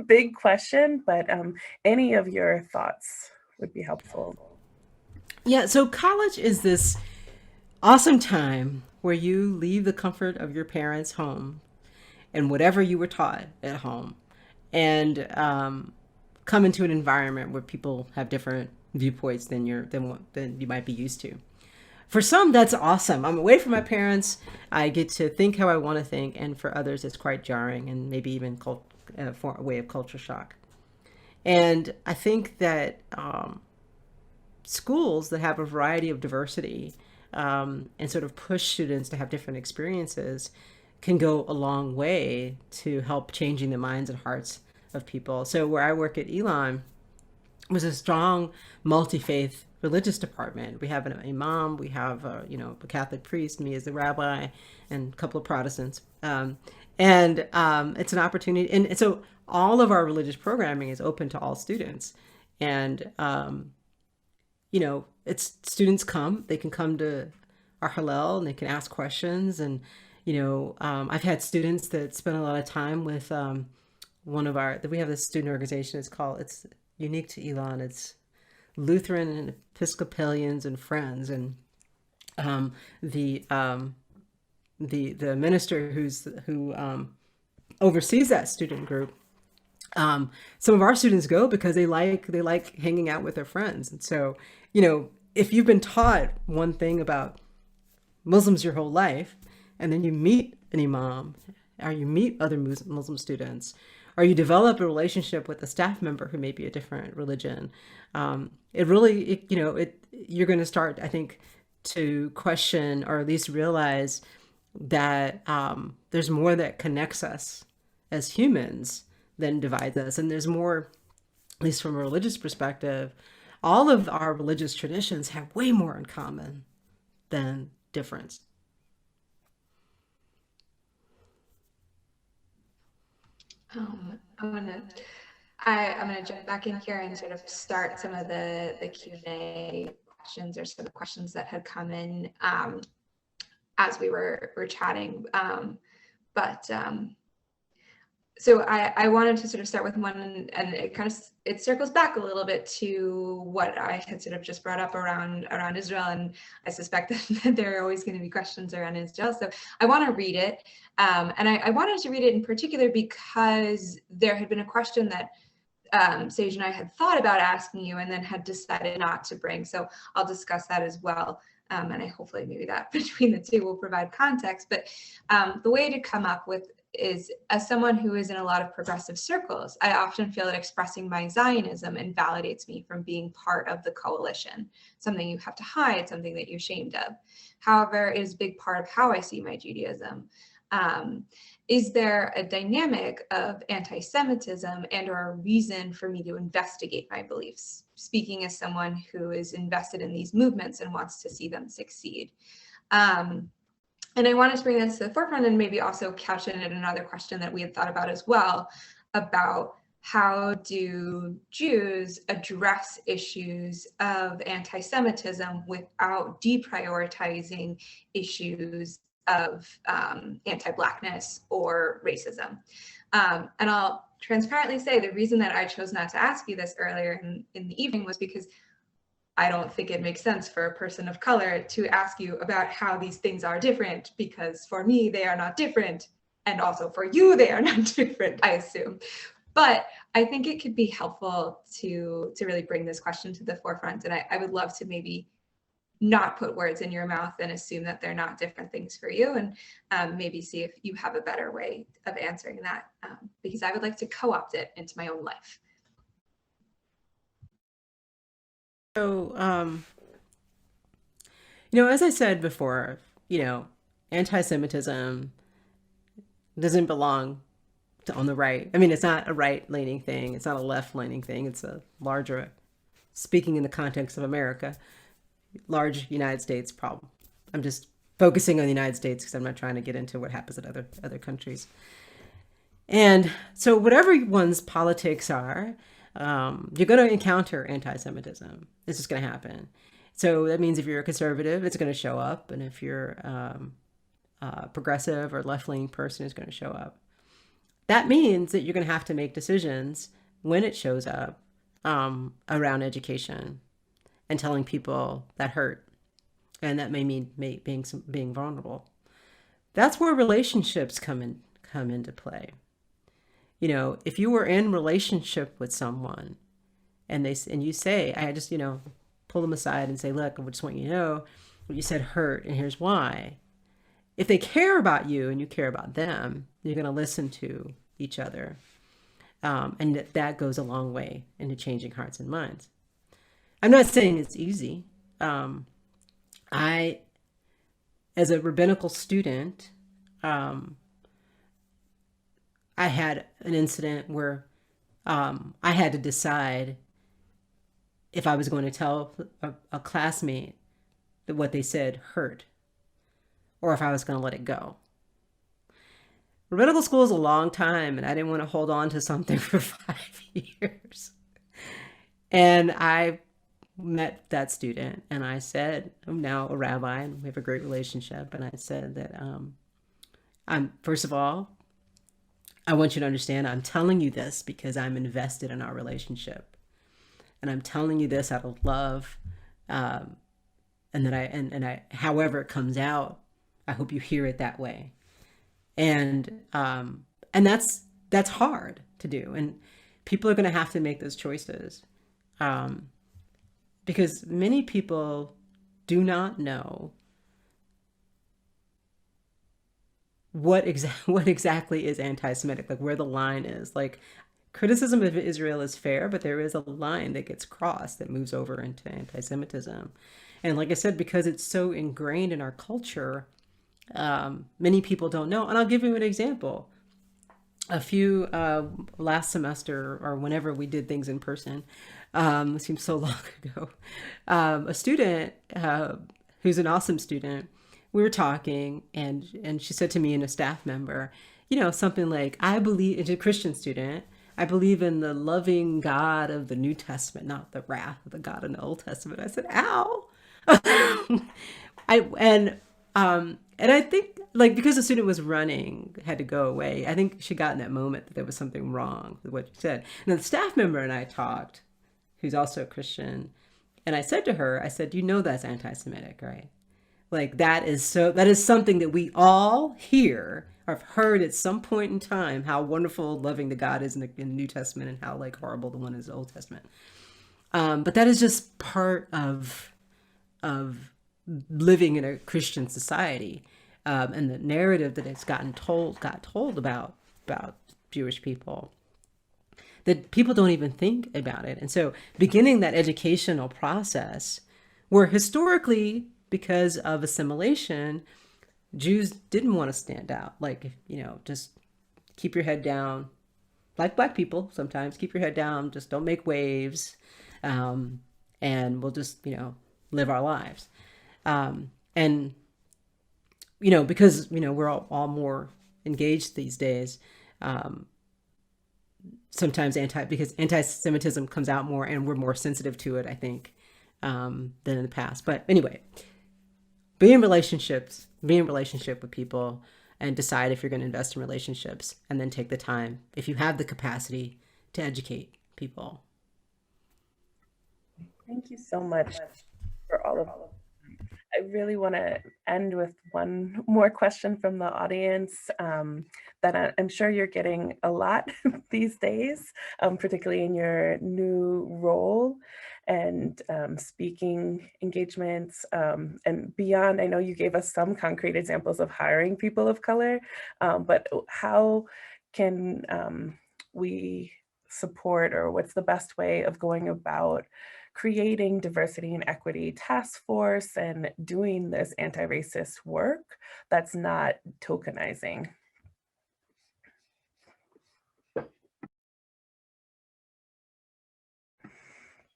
big question, but any of your thoughts would be helpful. Yeah, so college is this awesome time where you leave the comfort of your parents' home and whatever you were taught at home and come into an environment where people have different viewpoints than you might be used to. For some, that's awesome. I'm away from my parents. I get to think how I want to think. And for others, it's quite jarring and maybe even for a way of culture shock. And I think that schools that have a variety of diversity and sort of push students to have different experiences can go a long way to help changing the minds and hearts of people. So where I work at Elon was a strong multi-faith religious department. We have an imam, we have a Catholic priest, me as the rabbi, and a couple of Protestants. It's an opportunity. And so all of our religious programming is open to all students. And it's students they can come to our Hillel and they can ask questions. And, I've had students that spend a lot of time with we have this student organization, it's unique to Elon. It's Lutheran and Episcopalians and Friends. And the minister who oversees that student group, some of our students go because they like hanging out with their friends. And so, if you've been taught one thing about Muslims your whole life, and then you meet an imam, or you meet other Muslim students, or you develop a relationship with a staff member who may be a different religion, you're going to start, I think, to question or at least realize that there's more that connects us as humans than divides us. And there's more, at least from a religious perspective, all of our religious traditions have way more in common than difference. I'm gonna jump back in here and sort of start some of the Q&A questions, or sort of questions that had come in as we were chatting. So I wanted to sort of start with one, and it circles back a little bit to what I had sort of just brought up around Israel, and I suspect that there are always going to be questions around Israel. So I want to read it, and I wanted to read it in particular because there had been a question that Sage and I had thought about asking you, and then had decided not to bring. So I'll discuss that as well. And I hopefully maybe that between the two will provide context. But the way to come up with is, as someone who is in a lot of progressive circles, I often feel that expressing my Zionism invalidates me from being part of the coalition, something you have to hide, something that you're ashamed of. However, it is a big part of how I see my Judaism. Is there a dynamic of anti-Semitism and or a reason for me to investigate my beliefs, speaking as someone who is invested in these movements and wants to see them succeed? And I wanted to bring this to the forefront and maybe also couch it in another question that we had thought about as well, about how do Jews address issues of anti-Semitism without deprioritizing issues of anti-Blackness or racism. And I'll transparently say the reason that I chose not to ask you this earlier in the evening was because I don't think it makes sense for a person of color to ask you about how these things are different, because for me, they are not different. And also for you, they are not different, I assume. But I think it could be helpful to really bring this question to the forefront. And I would love to maybe not put words in your mouth and assume that they're not different things for you, and maybe see if you have a better way of answering that, because I would like to co-opt it into my own life. So, as I said before, anti-Semitism doesn't belong on the right. I mean, it's not a right-leaning thing. It's not a left-leaning thing. It's a larger, speaking in the context of America, large United States problem. I'm just focusing on the United States because I'm not trying to get into what happens in other countries. And so whatever one's politics are, you're going to encounter anti-Semitism. This is going to happen. So that means if you're a conservative, it's going to show up. And if you're a progressive or left-leaning person, it's going to show up. That means that you're going to have to make decisions when it shows up around education and telling people that hurt. And that may mean being vulnerable. That's where relationships come into play. If you were in relationship with someone and you say, I just, pull them aside and say, look, I just want you to know what you said hurt, and here's why. If they care about you and you care about them, you're going to listen to each other. And that goes a long way into changing hearts and minds. I'm not saying it's easy. I, as a rabbinical student, I had an incident where I had to decide if I was going to tell a classmate that what they said hurt, or if I was going to let it go. Rabbinical school is a long time, and I didn't want to hold on to something for 5 years. And I met that student, and I said, I'm now a rabbi, and we have a great relationship. And I said that, first of all, I want you to understand I'm telling you this because I'm invested in our relationship. And I'm telling you this out of love. And that however it comes out, I hope you hear it that way. And that's hard to do. And people are going to have to make those choices. Because many people do not know what exactly is anti-Semitic, like where the line is. Like, criticism of Israel is fair, but there is a line that gets crossed that moves over into anti-Semitism. And like I said, because it's so ingrained in our culture, many people don't know. And I'll give you an example. A few last semester, or whenever we did things in person, it seems so long ago, a student who's an awesome student, we were talking, and she said to me and a staff member, something like, I believe, it's a Christian student, I believe in the loving God of the New Testament, not the wrath of the God in the Old Testament. I said, ow. And I think, like, because the student was running, had to go away, I think she got in that moment that there was something wrong with what she said. And the staff member and I talked, who's also a Christian, and I said to her, I said, that's anti-Semitic, right? Like, that is something that we all hear or have heard at some point in time, how wonderful, loving the God is in the New Testament, and how, like, horrible the one is in the Old Testament. But that is just part of living in a Christian society, and the narrative that it's got told about Jewish people, that people don't even think about it. And so beginning that educational process, where historically, because of assimilation, Jews didn't want to stand out. Like, just keep your head down, like Black people sometimes, keep your head down, just don't make waves, and we'll just, live our lives. And, because, we're all more engaged these days, sometimes because anti-Semitism comes out more, and we're more sensitive to it, I think, than in the past. But anyway, be in relationship with people, and decide if you're going to invest in relationships, and then take the time, if you have the capacity, to educate people. Thank you so much for all of that. I really want to end with one more question from the audience that I'm sure you're getting a lot these days, particularly in your new role and speaking engagements and beyond. I know you gave us some concrete examples of hiring people of color, but how can we support, or what's the best way of going about creating diversity and equity task force and doing this anti-racist work that's not tokenizing?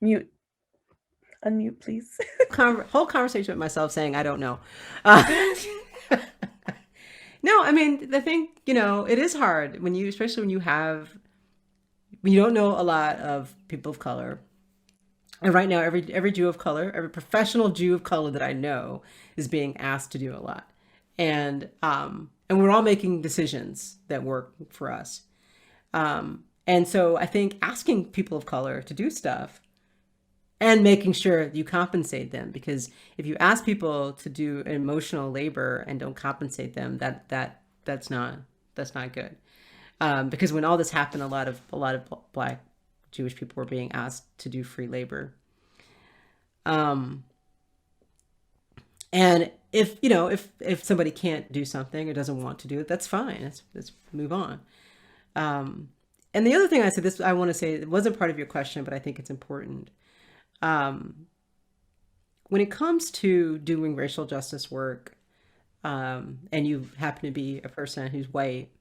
Unmute, please. Whole conversation with myself saying, I don't know. No, I mean, I think, it is hard especially when you don't know a lot of people of color. And right now, every Jew of color, every professional Jew of color that I know is being asked to do a lot. And we're all making decisions that work for us. And so I think asking people of color to do stuff and making sure you compensate them, because if you ask people to do emotional labor and don't compensate them, that's not good. Because when all this happened, a lot of Black Jewish people were being asked to do free labor. And if somebody can't do something or doesn't want to do it, that's fine. Let's move on. And the other thing I want to say, it wasn't part of your question, but I think it's important. When it comes to doing racial justice work, and you happen to be a person who's white,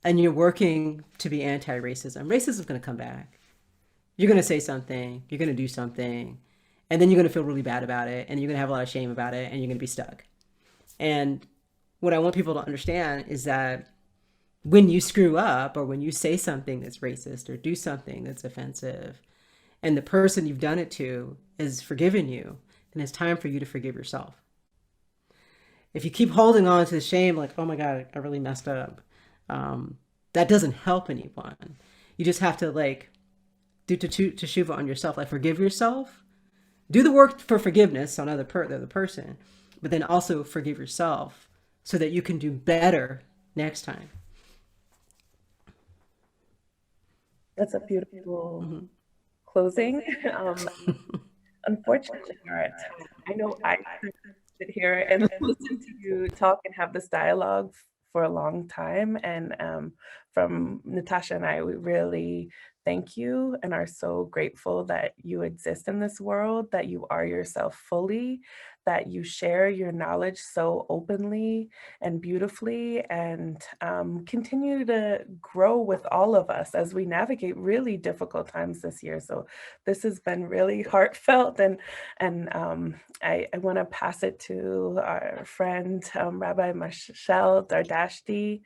and you're working to be anti-racism, racism is going to come back. You're going to say something, you're going to do something, and then you're going to feel really bad about it, and you're going to have a lot of shame about it, and you're going to be stuck. And what I want people to understand is that when you screw up, or when you say something that's racist or do something that's offensive, and the person you've done it to has forgiven you, then it's time for you to forgive yourself. If you keep holding on to the shame, like, oh my God, I really messed up, that doesn't help anyone. You just have to do teshuva on yourself, forgive yourself, do the work for forgiveness on the other person, but then also forgive yourself so that you can do better next time. That's a beautiful closing. Unfortunately, we're at time. I know I sit here and listen to you talk and have this dialogue for a long time. And from Natasha and I, we really thank you and are so grateful that you exist in this world, that you are yourself fully, that you share your knowledge so openly and beautifully, and continue to grow with all of us as we navigate really difficult times this year. So this has been really heartfelt, and I want to pass it to our friend, Rabbi Michelle Dardashti,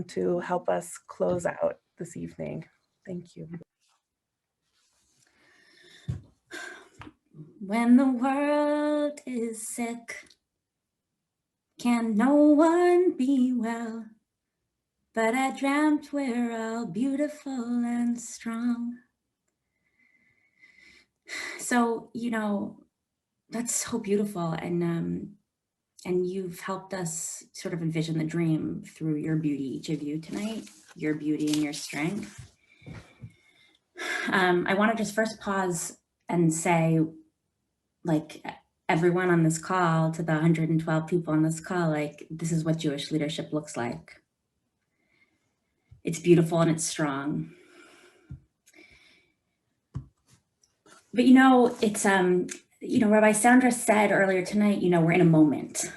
to help us close out this evening. Thank you. When the world is sick, can no one be well? But I dreamt we're all beautiful and strong. So, you know, that's so beautiful. And you've helped us sort of envision the dream through your beauty, each of you tonight, your beauty and your strength. I want to just first pause and say, like, everyone on this call, to the 112 people on this call, like, this is what Jewish leadership looks like. It's beautiful and it's strong. But, you know, it's, you know, Rabbi Sandra said earlier tonight, you know, we're in a moment.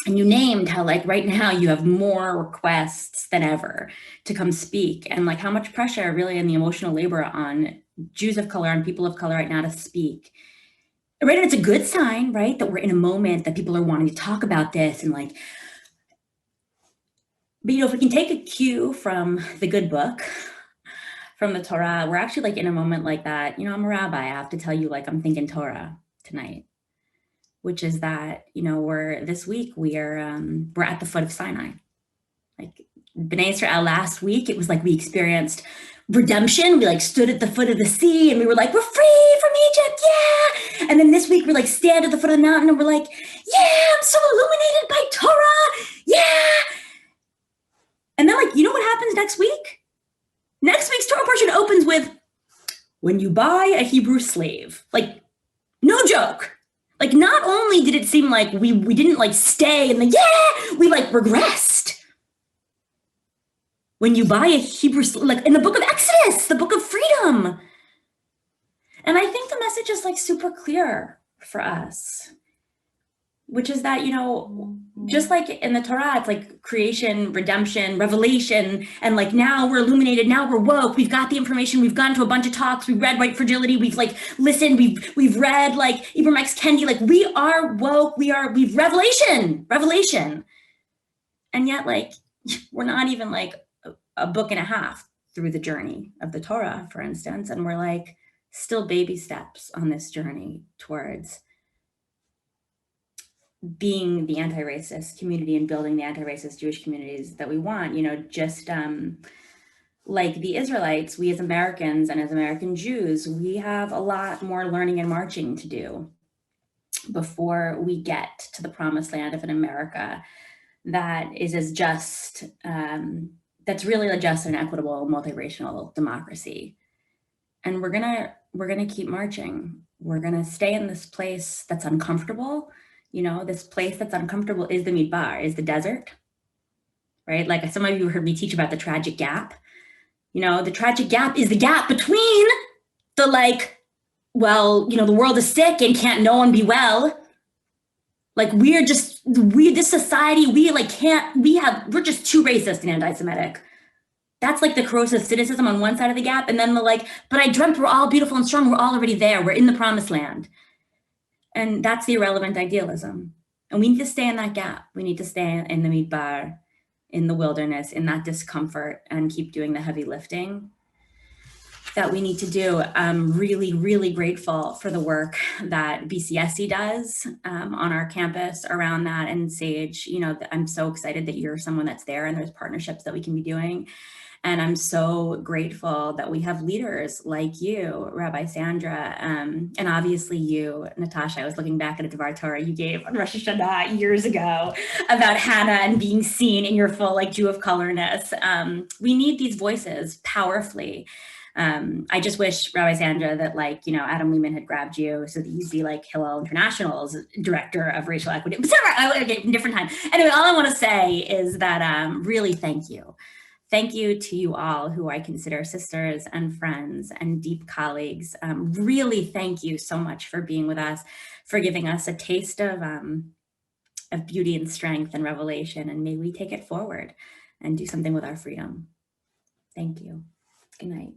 And you named how, like, right now you have more requests than ever to come speak, and like how much pressure really and the emotional labor on Jews of color and people of color right now to speak. Right, and it's a good sign, right, that we're in a moment that people are wanting to talk about this, and like, but, you know, if we can take a cue from the good book, from the Torah, we're actually like in a moment like that. You know, I'm a rabbi, I have to tell you, like, I'm thinking Torah tonight, which is that, you know, this week we're at the foot of Sinai. Like B'nai Israel last week, it was like we experienced redemption. We like stood at the foot of the sea and we were like, we're free from Egypt, yeah. And then this week we like stand at the foot of the mountain and we're like, yeah, I'm so illuminated by Torah, yeah. And then, like, you know what happens next week? Next week's Torah portion opens with, when you buy a Hebrew slave. Like, no joke. Like, not only did it seem like we didn't like stay in the, yeah, we like regressed. When you buy a Hebrew, like in the book of Exodus, the book of freedom. And I think the message is like super clear for us, which is that, you know, just like in the Torah, it's like creation, redemption, revelation, and like now we're illuminated, now we're woke, we've got the information, we've gone to a bunch of talks, we've read White Fragility, we've like listened, we've read like Ibram X. Kendi, like we are woke, we've revelation. And yet, like, we're not even like a book and a half through the journey of the Torah, for instance, and we're like still baby steps on this journey towards being the anti-racist community and building the anti-racist Jewish communities that we want. You know, just like the Israelites, we as Americans and as American Jews, we have a lot more learning and marching to do before we get to the promised land of an America that is as just, that's really a just and equitable multiracial democracy. And we're gonna keep marching. We're gonna stay in this place that's uncomfortable. You know, this place that's uncomfortable is the Midbar, is the desert, right? Like some of you heard me teach about the tragic gap. You know, the tragic gap is the gap between the like, well, you know, the world is sick and can't no one be well. Like we're this society, we're just too racist and anti-Semitic. That's like the corrosive cynicism on one side of the gap. And then the like, but I dreamt we're all beautiful and strong. We're all already there. We're in the promised land. And that's the irrelevant idealism. And we need to stay in that gap. We need to stay in the midbar, in the wilderness, in that discomfort, and keep doing the heavy lifting that we need to do. I'm really, really grateful for the work that BCSC does on our campus around that. And Sage, you know, I'm so excited that you're someone that's there and there's partnerships that we can be doing. And I'm so grateful that we have leaders like you, Rabbi Sandra, and obviously you, Natasha. I was looking back at a Devar Torah you gave on Rosh Hashanah years ago about Hannah and being seen in your full like Jew of colorness. We need these voices powerfully. I just wish, Rabbi Sandra, that like, you know, Adam Lehman had grabbed you so that you'd be like Hillel International's director of racial equity. Okay, different time. Anyway, all I want to say is that really thank you. Thank you to you all who I consider sisters and friends and deep colleagues. Really thank you so much for being with us, for giving us a taste of beauty and strength and revelation, and may we take it forward and do something with our freedom. Thank you. Good night.